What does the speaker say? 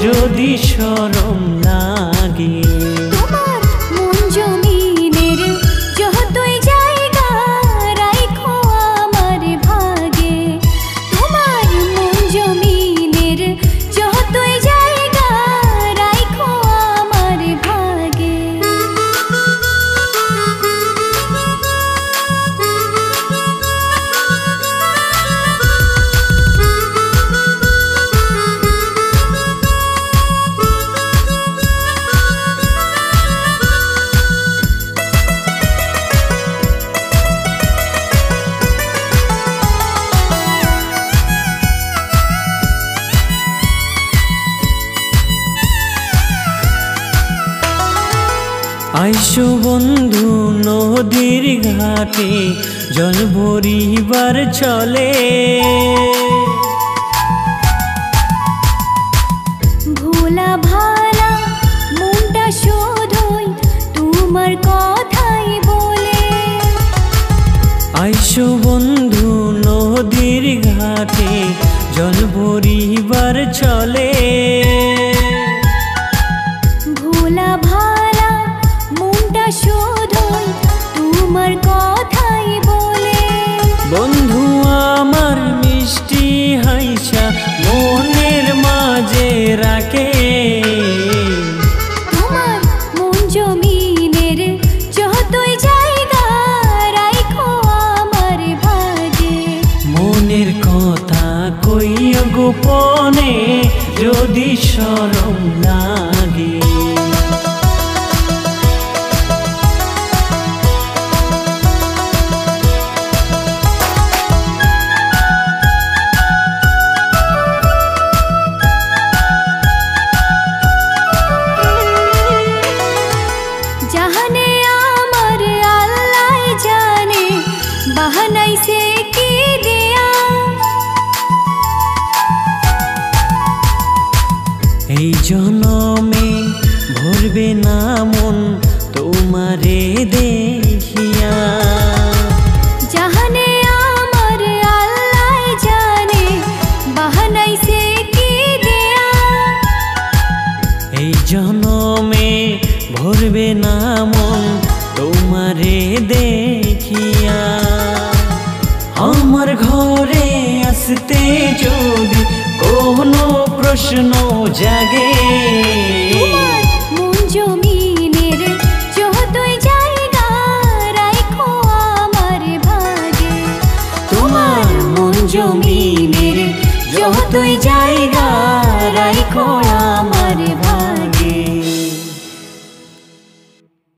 যদি শরম লাগে। তোমার মন জমিনের যতই জায়গা রাখো আমার ভাগে, তোমার মন জমিনের যতই জায়গা রাখো আমার ভাগে। আইসো বন্ধু নদীর ঘাটে জল ভরিবার চলে, ভোলা ভালা মনটা শুধুই তোমার কথাই বলে। আইসো বন্ধু নদীর ঘাটে জল ভরিবার চলে, ভোলা ভালা মনটা শুধুই তোমার কথাই বলে। বন্ধু আমার মিষ্টি হাইসা মনের মাঝে রাখে, তোমার মন জমিনের যতই জায়গা রাখো আমার ভাগে। মনের কথা কইয়া গোপনে যদি শরম লাগে। জাহানে আমার আল্লাহ জানে বাহানাইছে কি দেয়া, এই জনমে ভরবে না মন তোমারে দেখিয়া। জাহানে আমার আল্লাহ জানে বাহানাইছে কি দেয়া, এই জনমে ভরবে না মন তোমারে দেখিয়া। আমার ঘরে আসতে যদি কোনো প্রশ্ন জাগে,